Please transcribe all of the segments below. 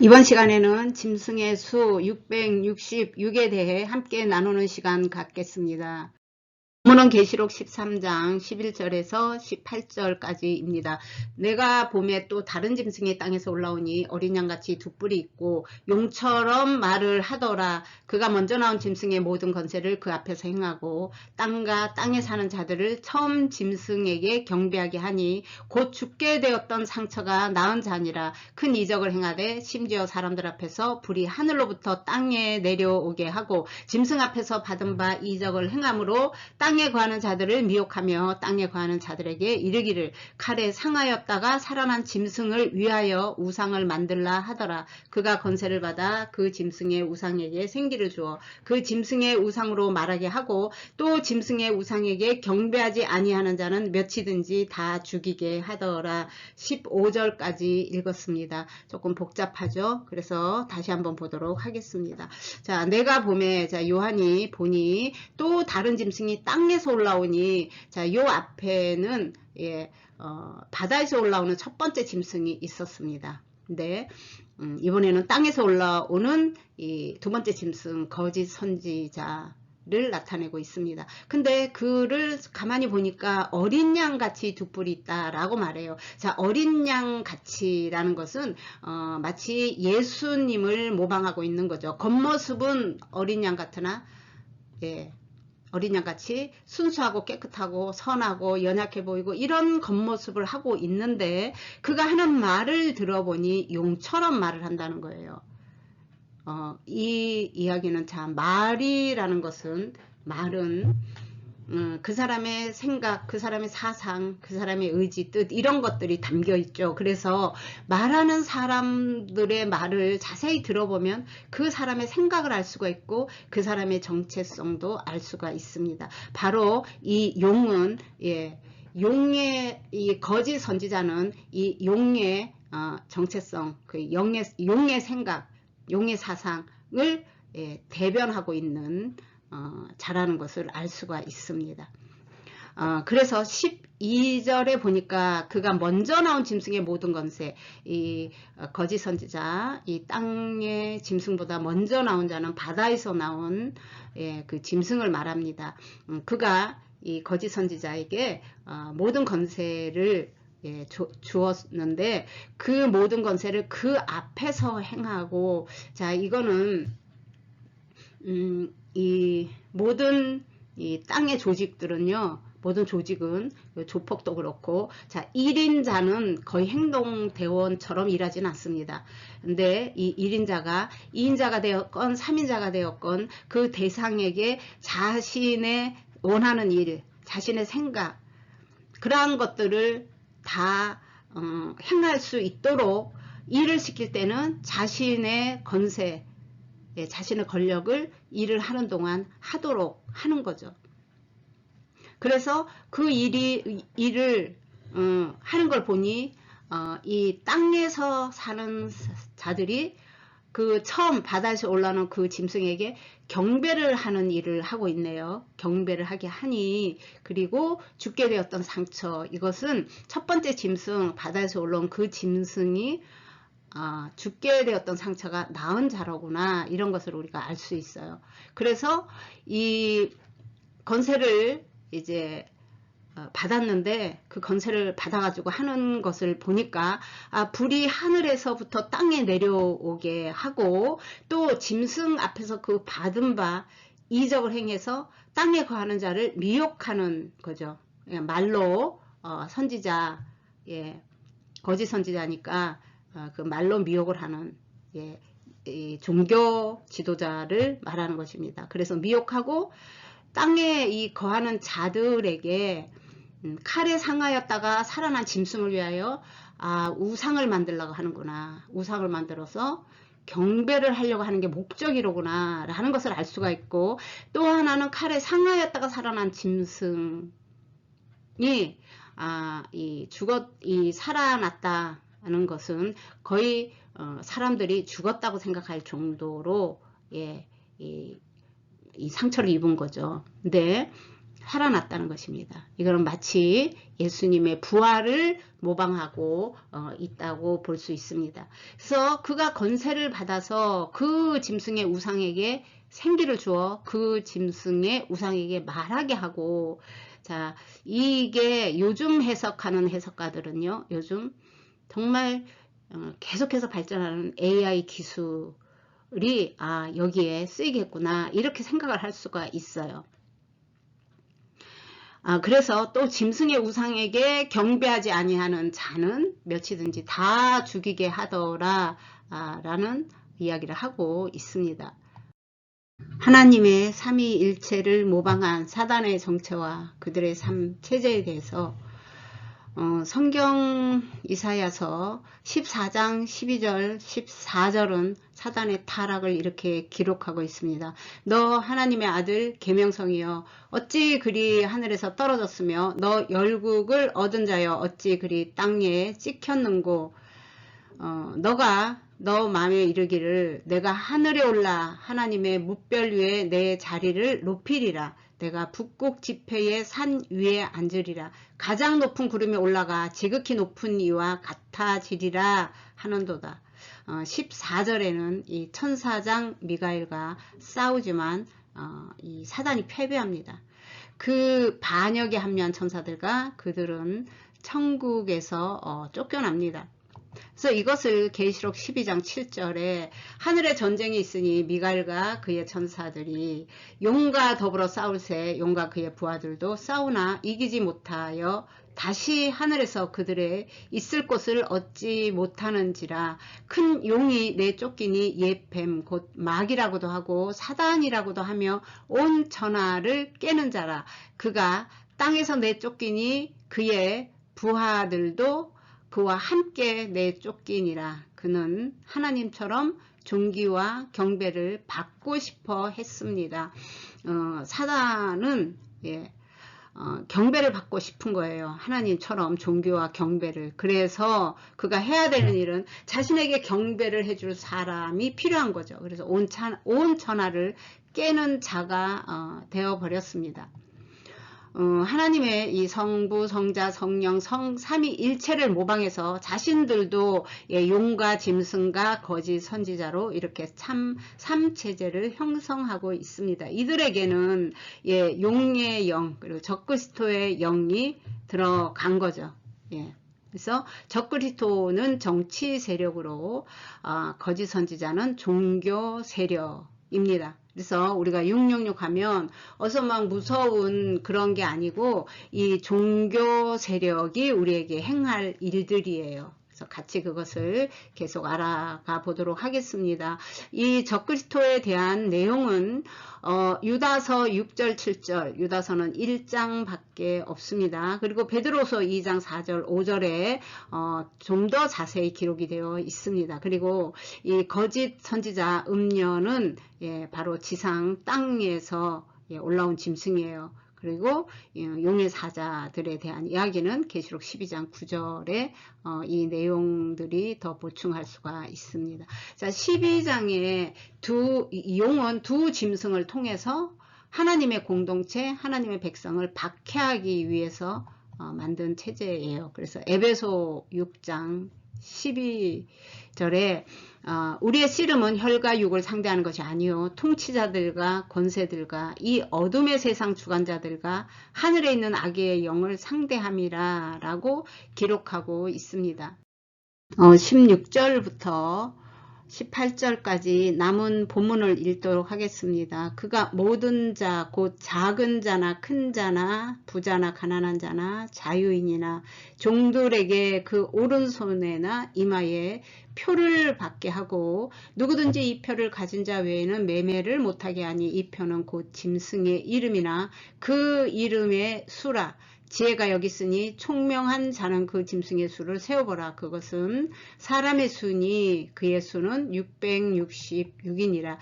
이번 시간에는 짐승의 수 666에 대해 함께 나누는 시간 갖겠습니다. 본문은 계시록 13장 11절에서 18절까지입니다. 내가 봄에 또 다른 짐승이 땅에서 올라오니 어린 양같이 두 뿔이 있고 용처럼 말을 하더라. 그가 먼저 나온 짐승의 모든 권세를 그 앞에서 행하고 땅과 땅에 사는 자들을 처음 짐승에게 경배하게 하니 곧 죽게 되었던 상처가 나은 자니라. 큰 이적을 행하되 심지어 사람들 앞에서 불이 하늘로부터 땅에 내려오게 하고 짐승 앞에서 받은 바 이적을 행함으로 땅에 거하는 자들을 미혹하며 땅에 거하는 자들에게 이르기를 칼에 상하였다가 살아난 짐승을 위하여 우상을 만들라 하더라. 그가 권세를 받아 그 짐승의 우상에게 생기를 주어 그 짐승의 우상으로 말하게 하고 또 짐승의 우상에게 경배하지 아니하는 자는 몇이든지 다 죽이게 하더라. 15절까지 읽었습니다. 조금 복잡하죠. 그래서 다시 한번 보도록 하겠습니다. 자, 내가 봄에 요한이 보니 또 다른 짐승이 땅에서 올라오니, 자, 요 앞에는 바다에서 올라오는 첫 번째 짐승이 있었습니다. 근데 이번에는 땅에서 올라오는 이 두 번째 짐승 거짓 선지자를 나타내고 있습니다. 근데 그를 가만히 보니까 어린 양 같이 두 뿔이 있다라고 말해요. 자, 어린 양 같이라는 것은 마치 예수님을 모방하고 있는 거죠. 겉모습은 어린 양 같으나 어린 양같이 순수하고 깨끗하고 선하고 연약해 보이고 이런 겉모습을 하고 있는데 그가 하는 말을 들어보니 용처럼 말을 한다는 거예요. 이 이야기는 참 말이라는 것은 말은 그 사람의 생각, 그 사람의 사상, 그 사람의 의지, 뜻 이런 것들이 담겨 있죠. 그래서 말하는 사람들의 말을 자세히 들어보면 그 사람의 생각을 알 수가 있고 그 사람의 정체성도 알 수가 있습니다. 바로 이 용은 용의 이 거짓 선지자는 이 용의 정체성, 그 용의 생각, 용의 사상을 대변하고 있는 자라는 것을 알 수가 있습니다. 그래서 12절에 보니까 그가 먼저 나온 짐승의 모든 권세, 이 거짓 선지자, 이 땅의 짐승보다 먼저 나온 자는 바다에서 나온 그 짐승을 말합니다. 그가 이 거짓 선지자에게 모든 권세를 주었는데 그 모든 권세를 그 앞에서 행하고, 자, 이거는 이 모든 이 땅의 조직들은요, 모든 조직은 조폭도 그렇고, 자, 1인자는 거의 행동대원처럼 일하진 않습니다. 근데 이 1인자가 2인자가 되었건 3인자가 되었건 그 대상에게 자신의 원하는 일, 자신의 생각, 그러한 것들을 다 행할 수 있도록 일을 시킬 때는 자신의 권세, 자신의 권력을 일을 하는 동안 하도록 하는 거죠. 그래서 그 일을 하는 걸 보니 이 땅에서 사는 자들이 그 처음 바다에서 올라오는 그 짐승에게 경배를 하는 일을 하고 있네요. 경배를 하게 하니, 그리고 죽게 되었던 상처, 이것은 첫 번째 짐승, 바다에서 올라온 그 짐승이 죽게 되었던 상처가 나은 자로구나, 이런 것을 우리가 알 수 있어요. 그래서 이 권세를 이제 받았는데 그 권세를 받아가지고 하는 것을 보니까 불이 하늘에서부터 땅에 내려오게 하고 또 짐승 앞에서 그 받은 바 이적을 행해서 땅에 거하는 자를 미혹하는 거죠. 말로 선지자, 거짓 선지자니까 그 말로 미혹을 하는 이 종교 지도자를 말하는 것입니다. 그래서 미혹하고 땅에 이 거하는 자들에게 칼에 상하였다가 살아난 짐승을 위하여 우상을 만들려고 하는구나. 우상을 만들어서 경배를 하려고 하는 게 목적이로구나 하는 것을 알 수가 있고, 또 하나는 칼에 상하였다가 살아난 짐승이 이 살아났다는 것은 거의 사람들이 죽었다고 생각할 정도로 이 상처를 입은 거죠. 근데 살아났다는 것입니다. 이거는 마치 예수님의 부활을 모방하고 있다고 볼 수 있습니다. 그래서 그가 권세를 받아서 그 짐승의 우상에게 생기를 주어 그 짐승의 우상에게 말하게 하고, 자, 이게 요즘 해석하는 해석가들은요, 요즘 정말 계속해서 발전하는 AI 기술이 여기에 쓰이겠구나 이렇게 생각을 할 수가 있어요. 그래서 또 짐승의 우상에게 경배하지 아니하는 자는 몇이든지 다 죽이게 하더라 라는 이야기를 하고 있습니다. 하나님의 삼위일체를 모방한 사단의 정체와 그들의 삶 체제에 대해서 성경 이사야서 14장 12절 14절은 사단의 타락을 이렇게 기록하고 있습니다. 너 하나님의 아들 계명성이여 어찌 그리 하늘에서 떨어졌으며 너 열국을 얻은 자여 어찌 그리 땅에 찍혔는고. 너가 너 마음에 이르기를 내가 하늘에 올라 하나님의 뭇별 위에 내 자리를 높이리라. 내가 북극 지폐의 산 위에 앉으리라. 가장 높은 구름에 올라가 지극히 높은 이와 같아지리라 하는도다. 14절에는 이 천사장 미가엘과 싸우지만 이 사단이 패배합니다. 그 반역에 합류한 천사들과 그들은 천국에서 쫓겨납니다. 그래서 이것을 계시록 12장 7절에 하늘에 전쟁이 있으니 미가엘과 그의 천사들이 용과 더불어 싸울새 용과 그의 부하들도 싸우나 이기지 못하여 다시 하늘에서 그들의 있을 곳을 얻지 못하는지라. 큰 용이 내쫓기니 옛 뱀 곧 마귀라고도 하고 사단이라고도 하며 온 천하를 깨는 자라. 그가 땅에서 내쫓기니 그의 부하들도 그와 함께 내쫓기니라. 그는 하나님처럼 존귀와 경배를 받고 싶어 했습니다. 사단은 경배를 받고 싶은 거예요. 하나님처럼 존귀와 경배를. 그래서 그가 해야 되는 일은 자신에게 경배를 해줄 사람이 필요한 거죠. 그래서 온 천하를 깨는 자가 되어버렸습니다. 하나님의 이 성부, 성자, 성령, 삼위일체를 모방해서 자신들도 용과 짐승과 거짓 선지자로 이렇게 삼체제를 형성하고 있습니다. 이들에게는 용의 영 그리고 적그리스도의 영이 들어간 거죠. 그래서 적그리스도는 정치 세력으로 거짓 선지자는 종교 세력입니다. 그래서 우리가 666 하면 어서 막 무서운 그런 게 아니고 이 종교 세력이 우리에게 행할 일들이에요. 그래서 같이 그것을 계속 알아가 보도록 하겠습니다. 이 적그리스도에 대한 내용은 유다서 6절 7절 유다서는 1장밖에 없습니다. 그리고 베드로서 2장 4절 5절에 좀 더 자세히 기록이 되어 있습니다. 그리고 이 거짓 선지자 음녀는 바로 지상 땅에서 올라온 짐승이에요. 그리고 용의 사자들에 대한 이야기는 계시록 12장 9절에 이 내용들이 더 보충할 수가 있습니다. 자, 12장에 용은 두 짐승을 통해서 하나님의 공동체, 하나님의 백성을 박해하기 위해서 만든 체제예요. 그래서 에베소 6장 12절에 우리의 씨름은 혈과 육을 상대하는 것이 아니요 통치자들과 권세들과 이 어둠의 세상 주관자들과 하늘에 있는 악의 영을 상대함이라 라고 기록하고 있습니다. 16절부터 18절까지 남은 본문을 읽도록 하겠습니다. 그가 모든 자 곧 작은 자나 큰 자나 부자나 가난한 자나 자유인이나 종들에게 그 오른손에나 이마에 표를 받게 하고 누구든지 이 표를 가진 자 외에는 매매를 못하게 하니 이 표는 곧 짐승의 이름이나 그 이름의 수라. 지혜가 여기 있으니 총명한 자는 그 짐승의 수를 세어보라. 그것은 사람의 수니 그의 수는 666이니라.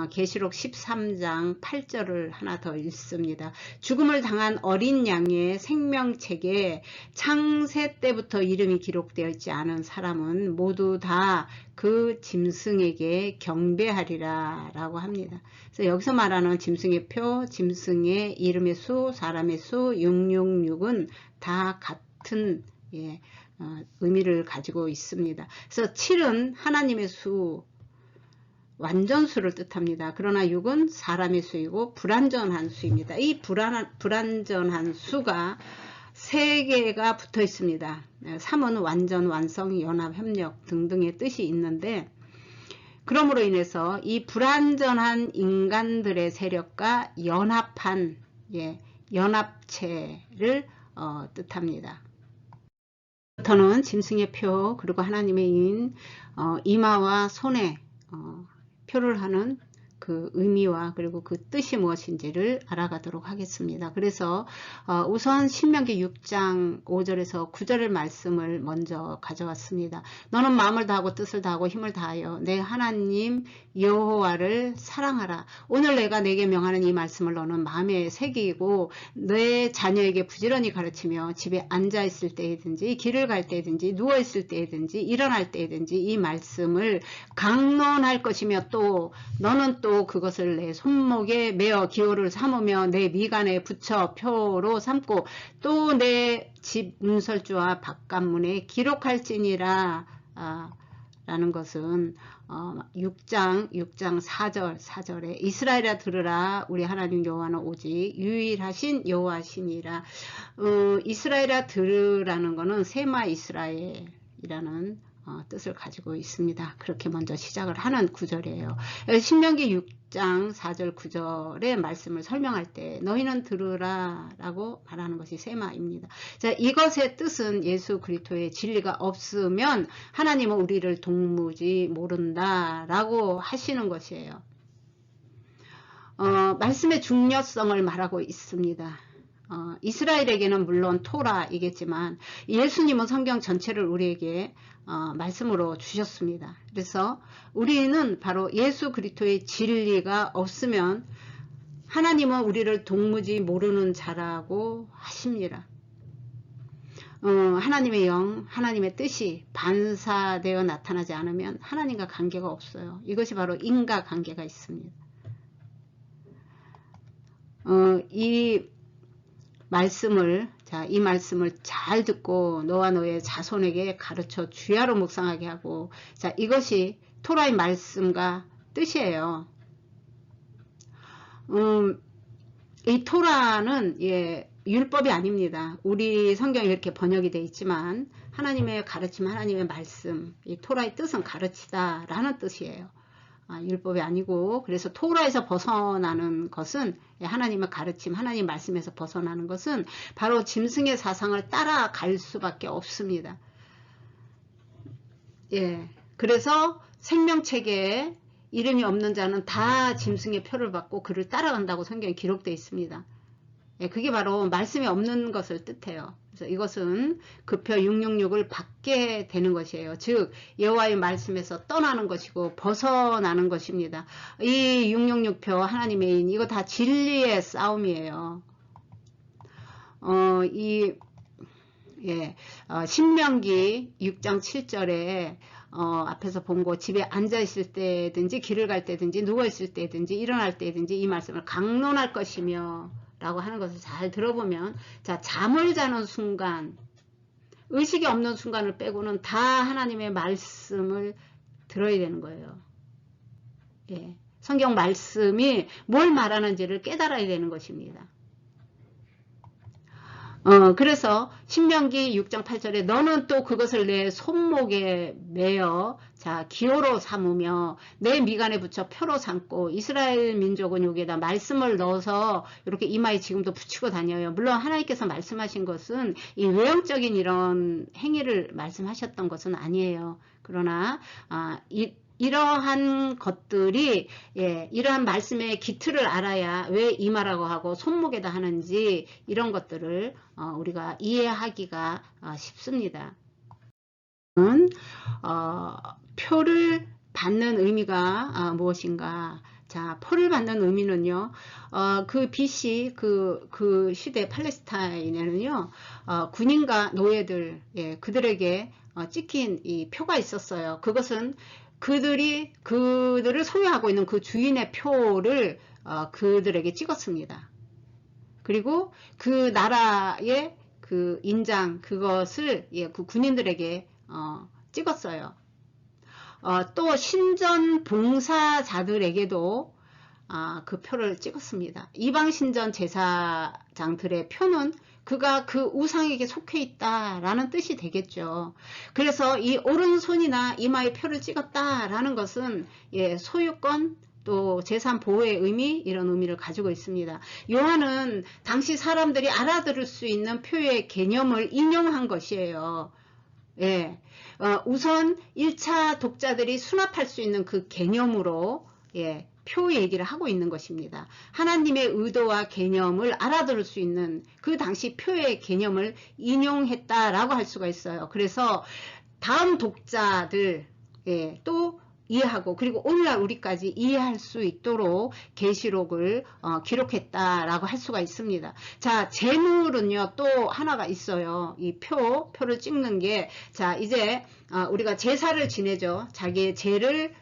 계시록 13장 8절을 하나 더 읽습니다. 죽음을 당한 어린 양의 생명책에 창세 때부터 이름이 기록되어 있지 않은 사람은 모두 다 그 짐승에게 경배하리라 라고 합니다. 그래서 여기서 말하는 짐승의 표, 짐승의 이름의 수, 사람의 수, 666은 다 같은 의미를 가지고 있습니다. 그래서 7은 하나님의 수, 완전수를 뜻합니다. 그러나 6은 사람의 수이고 불완전한 수입니다. 이 불완전한 수가 3개가 붙어 있습니다. 3은 완전, 완성, 연합, 협력 등등의 뜻이 있는데, 그러므로 인해서 이 불완전한 인간들의 세력과 연합한 연합체를 뜻합니다. 부터는 짐승의 표, 그리고 하나님의 인, 이마와 손에 표를 하는 그 의미와 그리고 그 뜻이 무엇인지를 알아가도록 하겠습니다. 그래서 우선 신명기 6장 5절에서 9절의 말씀을 먼저 가져왔습니다. 너는 마음을 다하고 뜻을 다하고 힘을 다하여 내 하나님 여호와를 사랑하라. 오늘 내가 내게 명하는 이 말씀을 너는 마음에 새기고 내 자녀에게 부지런히 가르치며 집에 앉아 있을 때든지 길을 갈 때든지 누워 있을 때든지 일어날 때든지 이 말씀을 강론할 것이며 또 너는 또 그것을 내 손목에 메어 기호를 삼으며 내 미간에 붙여 표로 삼고 또 내 집 문설주와 바깥문에 기록할지니라 라는 것은 6장 4절에 이스라엘아 들으라 우리 하나님 여호와는 오직 유일하신 여호와시니라. 이스라엘아 들으라는 것은 세마 이스라엘이라는 뜻을 가지고 있습니다. 그렇게 먼저 시작을 하는 구절이에요. 신명기 6장 4절 9절의 말씀을 설명할 때 너희는 들으라 라고 말하는 것이 세마입니다. 자, 이것의 뜻은 예수 그리스도의 진리가 없으면 하나님은 우리를 동무지 모른다 라고 하시는 것이에요. 말씀의 중요성을 말하고 있습니다. 이스라엘에게는 물론 토라이겠지만 예수님은 성경 전체를 우리에게 말씀으로 주셨습니다. 그래서 우리는 바로 예수 그리스도의 진리가 없으면 하나님은 우리를 동무지 모르는 자라고 하십니다. 하나님의 영, 하나님의 뜻이 반사되어 나타나지 않으면 하나님과 관계가 없어요. 이것이 바로 인과 관계가 있습니다. 이 말씀을 잘 듣고 너와 너의 자손에게 가르쳐 주야로 묵상하게 하고, 자, 이것이 토라의 말씀과 뜻이에요. 이 토라는 율법이 아닙니다. 우리 성경에 이렇게 번역이 되어 있지만 하나님의 가르침, 하나님의 말씀, 이 토라의 뜻은 가르치다 라는 뜻이에요. 율법이 아니고, 그래서 토라에서 벗어나는 것은 하나님의 가르침, 하나님 말씀에서 벗어나는 것은 바로 짐승의 사상을 따라갈 수밖에 없습니다. 그래서 생명책에 이름이 없는 자는 다 짐승의 표를 받고 그를 따라간다고 성경에 기록되어 있습니다. 그게 바로 말씀이 없는 것을 뜻해요. 그래서 이것은 그 표 666을 받게 되는 것이에요. 즉 여호와의 말씀에서 떠나는 것이고 벗어나는 것입니다. 이 666표 하나님의 인, 이거 다 진리의 싸움이에요. 신명기 6장 7절에 앞에서 본 거 집에 앉아 있을 때든지 길을 갈 때든지 누워 있을 때든지 일어날 때든지 이 말씀을 강론할 것이며 라고 하는 것을 잘 들어보면, 자, 잠을 자는 순간, 의식이 없는 순간을 빼고는 다 하나님의 말씀을 들어야 되는 거예요. 성경 말씀이 뭘 말하는지를 깨달아야 되는 것입니다. 그래서 신명기 6장 8절에 너는 또 그것을 내 손목에 매어 자 기호로 삼으며 내 미간에 붙여 표로 삼고, 이스라엘 민족은 여기에다 말씀을 넣어서 이렇게 이마에 지금도 붙이고 다녀요. 물론 하나님께서 말씀하신 것은 이 외형적인 이런 행위를 말씀하셨던 것은 아니에요. 그러나 이러한 것들이 이러한 말씀의 기틀을 알아야 왜 이마라고 하고 손목에다 하는지 이런 것들을 우리가 이해하기가 쉽습니다. 표를 받는 의미가 무엇인가? 자, 표를 받는 의미는요, 그 BC 그 시대 팔레스타인에는요, 군인과 노예들, 그들에게 찍힌 이 표가 있었어요. 그것은 그들을 소유하고 있는 그 주인의 표를 그들에게 찍었습니다. 그리고 그 나라의 그 인장 그것을 그 군인들에게 찍었어요. 또 신전 봉사자들에게도 그 표를 찍었습니다. 이방 신전 제사장들의 표는 그가 그 우상에게 속해 있다라는 뜻이 되겠죠. 그래서 이 오른손이나 이마에 표를 찍었다라는 것은 소유권 또 재산 보호의 의미, 이런 의미를 가지고 있습니다. 요한은 당시 사람들이 알아들을 수 있는 표의 개념을 인용한 것이에요. 우선 1차 독자들이 수납할 수 있는 그 개념으로 표 얘기를 하고 있는 것입니다. 하나님의 의도와 개념을 알아들을 수 있는 그 당시 표의 개념을 인용했다라고 할 수가 있어요. 그래서 다음 독자들 또 이해하고 그리고 오늘날 우리까지 이해할 수 있도록 계시록을 기록했다라고 할 수가 있습니다. 자, 제물은요 또 하나가 있어요. 이 표를 찍는 게, 자 이제 우리가 제사를 지내죠. 자기의 죄를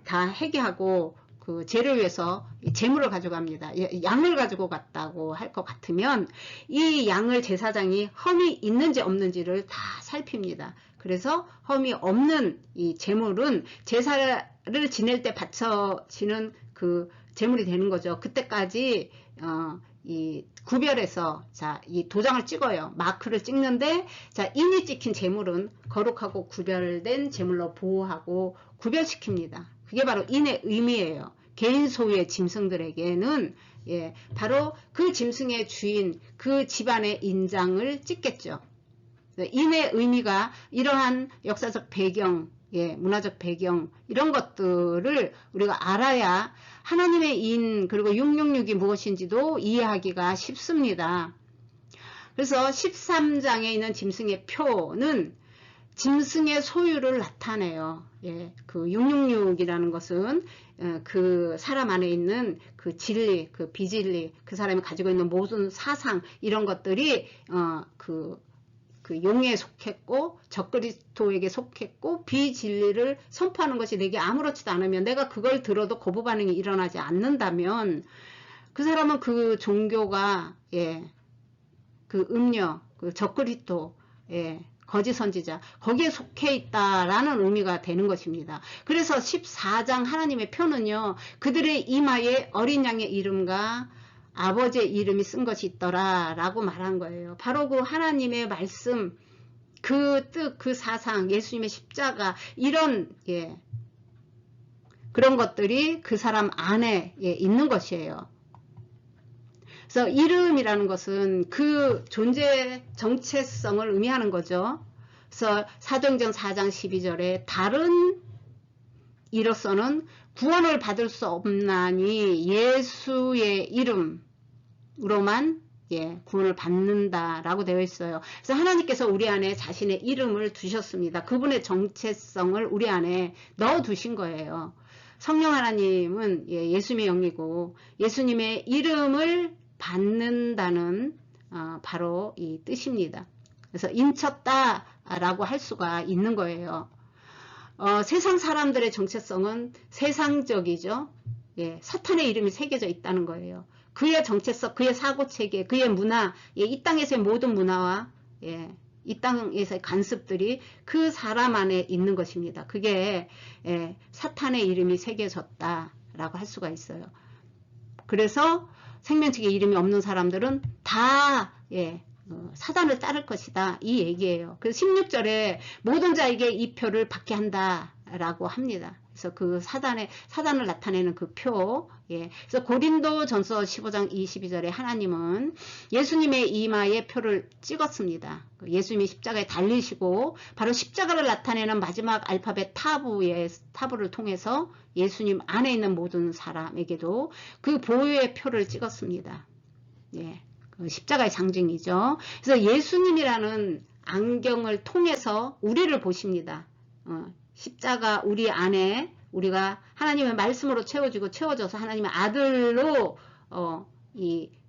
다 회개하고 그 죄를 위해서 제물을 가져갑니다. 양을 가지고 갔다고 할 것 같으면 이 양을 제사장이 흠이 있는지 없는지를 다 살핍니다. 그래서 흠이 없는 이 제물은 제사를 지낼 때 바쳐지는 그 제물이 되는 거죠. 그때까지 이 구별해서 이 도장을 찍어요. 마크를 찍는데, 자 인이 찍힌 제물은 거룩하고 구별된 제물로 보호하고 구별시킵니다. 그게 바로 인의 의미예요. 개인 소유의 짐승들에게는 바로 그 짐승의 주인, 그 집안의 인장을 찍겠죠. 인의 의미가 이러한 역사적 배경, 문화적 배경, 이런 것들을 우리가 알아야 하나님의 인 그리고 666이 무엇인지도 이해하기가 쉽습니다. 그래서 13장에 있는 짐승의 표는 짐승의 소유를 나타내요. 그 666이라는 것은 그 사람 안에 있는 그 진리, 그 비진리, 그 사람이 가지고 있는 모든 사상, 이런 것들이 그 용에 속했고 적그리스도에게 속했고 비진리를 선포하는 것이 내게 아무렇지도 않으면, 내가 그걸 들어도 거부 반응이 일어나지 않는다면 그 사람은 그 종교가 그 음녀, 그 적그리스도, 거짓 선지자, 거기에 속해 있다라는 의미가 되는 것입니다. 그래서 14장 하나님의 표는요, 그들의 이마에 어린 양의 이름과 아버지의 이름이 쓴 것이 있더라 라고 말한 거예요. 바로 그 하나님의 말씀, 그 뜻, 그 사상, 예수님의 십자가, 이런 그런 것들이 그 사람 안에 있는 것이에요. 그래서 이름이라는 것은 그 존재 정체성을 의미하는 거죠. 그래서 사도행전 4장 12절에 다른 이로서는 구원을 받을 수 없나니 예수의 이름으로만 구원을 받는다라고 되어 있어요. 그래서 하나님께서 우리 안에 자신의 이름을 두셨습니다. 그분의 정체성을 우리 안에 넣어 두신 거예요. 성령 하나님은 예수님의 영이고 예수님의 이름을 받는다는 바로 이 뜻입니다. 그래서 인쳤다라고 할 수가 있는 거예요. 세상 사람들의 정체성은 세상적이죠. 사탄의 이름이 새겨져 있다는 거예요. 그의 정체성, 그의 사고체계, 그의 문화, 이 땅에서의 모든 문화와 이 땅에서의 간습들이 그 사람 안에 있는 것입니다. 그게 사탄의 이름이 새겨졌다라고 할 수가 있어요. 그래서 생명책에 이름이 없는 사람들은 다 사단을 따를 것이다, 이 얘기예요. 그래서 16절에 모든 자에게 이 표를 받게 한다 라고 합니다. 그래서 그 사단을 나타내는 그 표. 그래서 고린도전서 15장 22절에 하나님은 예수님의 이마에 표를 찍었습니다. 예수님이 십자가에 달리시고 바로 십자가를 나타내는 마지막 알파벳 타부를 통해서 예수님 안에 있는 모든 사람에게도 그 보혈의 표를 찍었습니다. 그 십자가의 상징이죠. 그래서 예수님이라는 안경을 통해서 우리를 보십니다. 십자가 우리 안에 우리가 하나님의 말씀으로 채워지고 채워져서 하나님의 아들로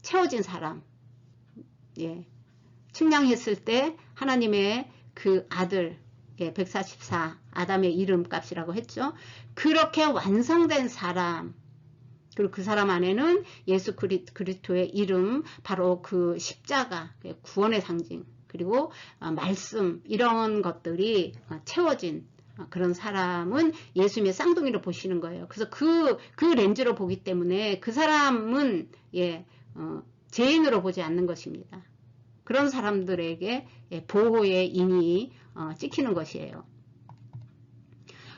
채워진 사람, 측량했을 때 하나님의 그 아들, 예, 144 아담의 이름값이라고 했죠. 그렇게 완성된 사람, 그리고 그 사람 안에는 예수 그리스도의 이름, 바로 그 십자가, 구원의 상징, 그리고 말씀, 이런 것들이 채워진 그런 사람은 예수님의 쌍둥이로 보시는 거예요. 그래서 그 렌즈로 보기 때문에 그 사람은 죄인으로 보지 않는 것입니다. 그런 사람들에게 보호의 인이 찍히는 것이에요.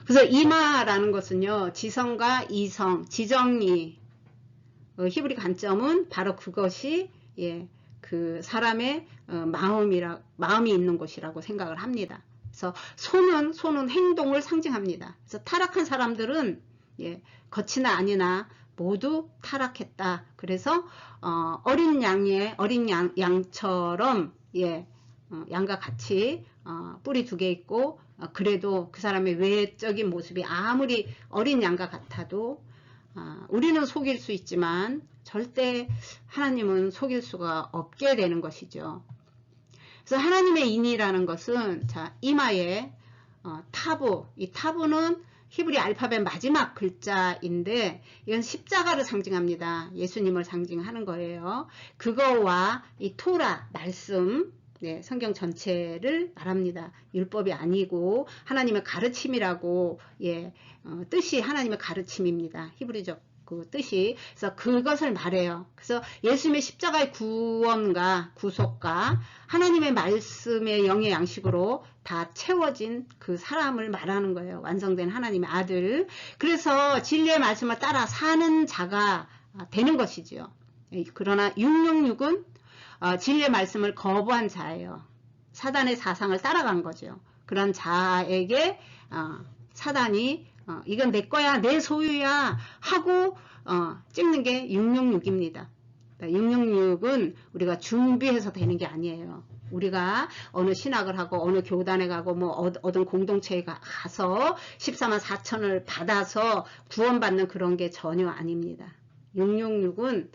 그래서 이마라는 것은요, 지성과 이성, 지정이, 히브리 관점은 바로 그것이 그 사람의 마음이 있는 곳이라고 생각을 합니다. 그래서 손은 행동을 상징합니다. 그래서 타락한 사람들은 겉이나 안이나 모두 타락했다. 그래서 어린 양처럼 양과 같이 뿔이 2개 있고, 그래도 그 사람의 외적인 모습이 아무리 어린 양과 같아도 우리는 속일 수 있지만 절대 하나님은 속일 수가 없게 되는 것이죠. 그래서 하나님의 인이라는 것은 이마에 타부, 이 타부는 히브리 알파벳 마지막 글자인데 이건 십자가를 상징합니다. 예수님을 상징하는 거예요. 그거와 이 토라, 말씀, 성경 전체를 말합니다. 율법이 아니고 하나님의 가르침이라고, 뜻이 하나님의 가르침입니다. 히브리적 그 뜻이. 그래서 그것을 말해요. 그래서 예수님의 십자가의 구원과 구속과 하나님의 말씀의 영의 양식으로 다 채워진 그 사람을 말하는 거예요. 완성된 하나님의 아들. 그래서 진리의 말씀을 따라 사는 자가 되는 것이죠. 그러나 666은 진리의 말씀을 거부한 자예요. 사단의 사상을 따라간 거죠. 그런 자에게 사단이 이건 내 거야, 내 소유야 하고 찍는 게 666입니다. 666은 우리가 준비해서 되는 게 아니에요. 우리가 어느 신학을 하고 어느 교단에 가고 뭐 어떤 공동체에 가서 14만 4천을 받아서 구원받는 그런 게 전혀 아닙니다. 666은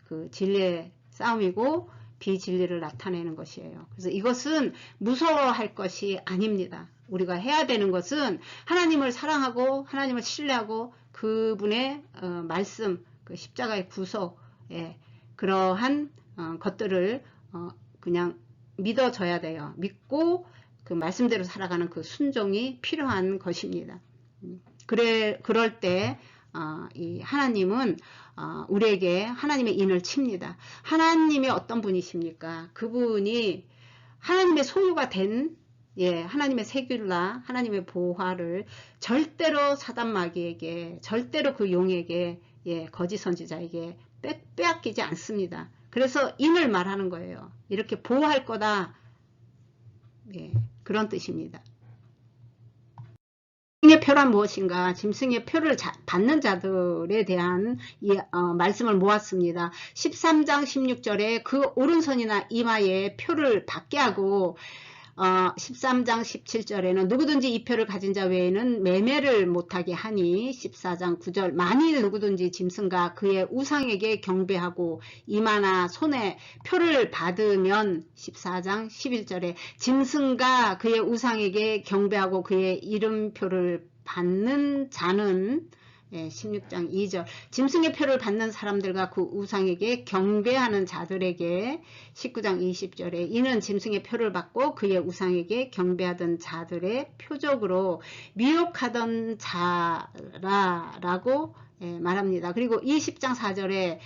그 진리의 싸움이고 비진리를 나타내는 것이에요. 그래서 이것은 무서워할 것이 아닙니다. 우리가 해야 되는 것은 하나님을 사랑하고 하나님을 신뢰하고 그분의 말씀, 그 십자가의 구속, 그러한 것들을 그냥 믿어줘야 돼요. 믿고 그 말씀대로 살아가는 그 순종이 필요한 것입니다. 그럴 때 이 하나님은 우리에게 하나님의 인을 칩니다. 하나님이 어떤 분이십니까? 그분이 하나님의 소유가 된 하나님의 세귤라, 하나님의 보화를 절대로 사단마귀에게, 절대로 그 용에게, 거짓 선지자에게 빼앗기지 않습니다. 그래서 인을 말하는 거예요. 이렇게 보호할 거다. 그런 뜻입니다. 짐승의 표란 무엇인가? 짐승의 표를 받는 자들에 대한 말씀을 모았습니다. 13장 16절에 그 오른손이나 이마에 표를 받게 하고 13장 17절에는 누구든지 이 표를 가진 자 외에는 매매를 못하게 하니 14장 9절 만일 누구든지 짐승과 그의 우상에게 경배하고 이마나 손에 표를 받으면 14장 11절에 짐승과 그의 우상에게 경배하고 그의 이름표를 받는 자는 16장 2절 짐승의 표를 받는 사람들과 그 우상에게 경배하는 자들에게 19장 20절에 이는 짐승의 표를 받고 그의 우상에게 경배하던 자들의 표적으로 미혹하던 자라라고 말합니다. 그리고 20장 4절에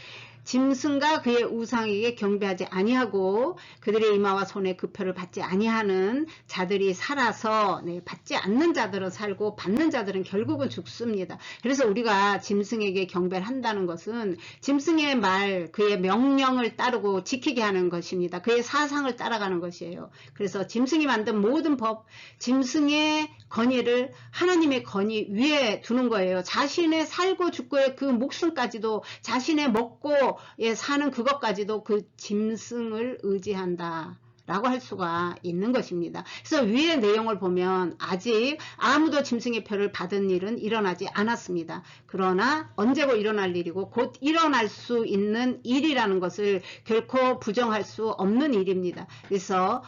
짐승과 그의 우상에게 경배하지 아니하고 그들의 이마와 손에 그 표를 받지 아니하는 자들이 살아서 받지 않는 자들은 살고 받는 자들은 결국은 죽습니다. 그래서 우리가 짐승에게 경배를 한다는 것은 짐승의 말, 그의 명령을 따르고 지키게 하는 것입니다. 그의 사상을 따라가는 것이에요. 그래서 짐승이 만든 모든 법, 짐승의 건의를 하나님의 건의 위에 두는 거예요. 자신의 살고 죽고의 그 목숨까지도 자신의 먹고 사는 그것까지도 그 짐승을 의지한다 라고 할 수가 있는 것입니다. 그래서 위의 내용을 보면 아직 아무도 짐승의 표를 받은 일은 일어나지 않았습니다. 그러나 언제고 일어날 일이고 곧 일어날 수 있는 일이라는 것을 결코 부정할 수 없는 일입니다. 그래서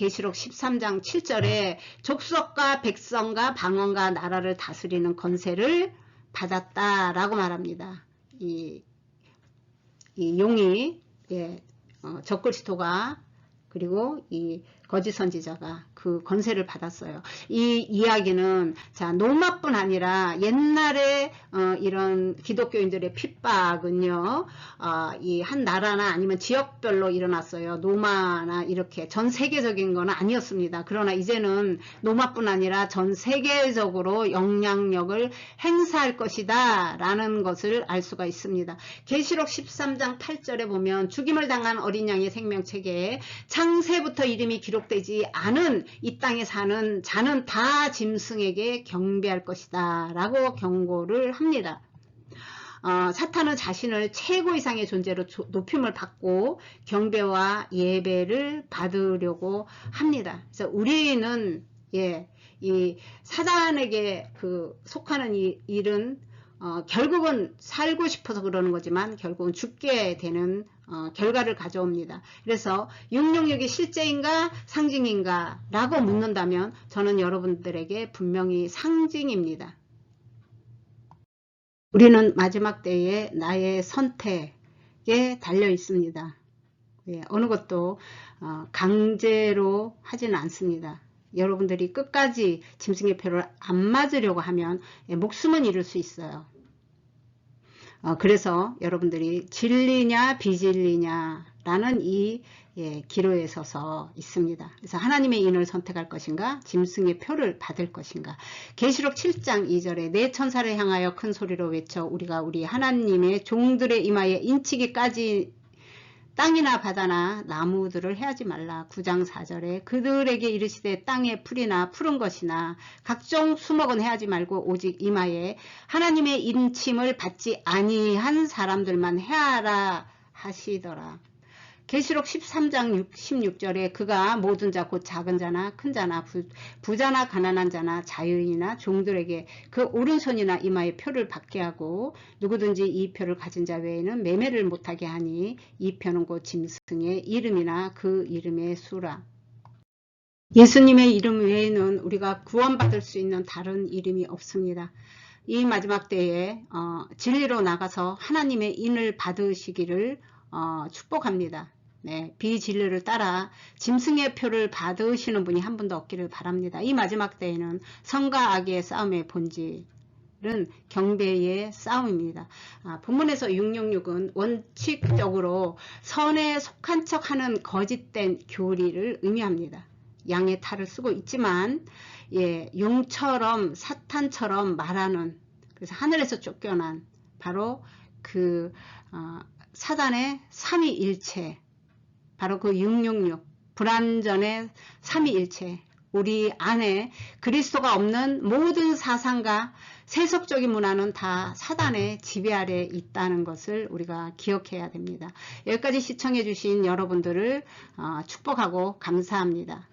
계시록 13장 7절에 족속과 백성과 방언과 나라를 다스리는 권세를 받았다라고 말합니다. 이 용이 적그리스도가 그리고 이 거짓 선지자가 그 권세를 받았어요. 이 이야기는 자 로마뿐 아니라 옛날에 이런 기독교인들의 핍박은요, 이 한 나라나 아니면 지역별로 일어났어요. 로마나 이렇게 전 세계적인 건 아니었습니다. 그러나 이제는 로마뿐 아니라 전 세계적으로 영향력을 행사할 것이다 라는 것을 알 수가 있습니다. 계시록 13장 8절에 보면 죽임을 당한 어린 양의 생명책에 창세부터 이름이 기록되지 않은 이 땅에 사는 자는 다 짐승에게 경배할 것이다 라고 경고를 합니다. 사탄은 자신을 최고 이상의 존재로 높임을 받고 경배와 예배를 받으려고 합니다. 그래서 우리는 이 사단에게 속하는 이 일은 결국은 살고 싶어서 그러는 거지만 결국은 죽게 되는 결과를 가져옵니다. 그래서 666이 실제인가 상징인가 라고 묻는다면 저는 여러분들에게 분명히 상징입니다. 우리는 마지막 때에 나의 선택에 달려 있습니다. 어느 것도 강제로 하지는 않습니다. 여러분들이 끝까지 짐승의 표를 안 맞으려고 하면 목숨은 잃을 수 있어요. 그래서 여러분들이 진리냐 비진리냐 라는 이 기로에 서서 있습니다. 그래서 하나님의 인을 선택할 것인가 짐승의 표를 받을 것인가. 계시록 7장 2절에 내 천사를 향하여 큰 소리로 외쳐 우리가 우리 하나님의 종들의 이마에 인치기까지 땅이나 바다나 나무들을 해하지 말라. 9장 4절에 그들에게 이르시되 땅의 풀이나 푸른 것이나 각종 수목은 해하지 말고 오직 이마에 하나님의 인침을 받지 아니한 사람들만 해하라 하시더라. 계시록 13장 16절에 그가 모든 자 곧 작은 자나 큰 자나 부자나 가난한 자나 자유인이나 종들에게 그 오른손이나 이마에 표를 받게 하고 누구든지 이 표를 가진 자 외에는 매매를 못하게 하니 이 표는 곧 짐승의 이름이나 그 이름의 수라. 예수님의 이름 외에는 우리가 구원받을 수 있는 다른 이름이 없습니다. 이 마지막 때에 진리로 나가서 하나님의 인을 받으시기를 축복합니다. 비진리를 따라 짐승의 표를 받으시는 분이 한 분도 없기를 바랍니다. 이 마지막 때에는 선과 악의 싸움의 본질은 경배의 싸움입니다. 본문에서 666은 원칙적으로 선에 속한 척하는 거짓된 교리를 의미합니다. 양의 탈을 쓰고 있지만 용처럼 사탄처럼 말하는, 그래서 하늘에서 쫓겨난 바로 그 사단의 삼위일체, 바로 그 666 불완전의 삼위일체, 우리 안에 그리스도가 없는 모든 사상과 세속적인 문화는 다 사단의 지배 아래 있다는 것을 우리가 기억해야 됩니다. 여기까지 시청해 주신 여러분들을 축복하고 감사합니다.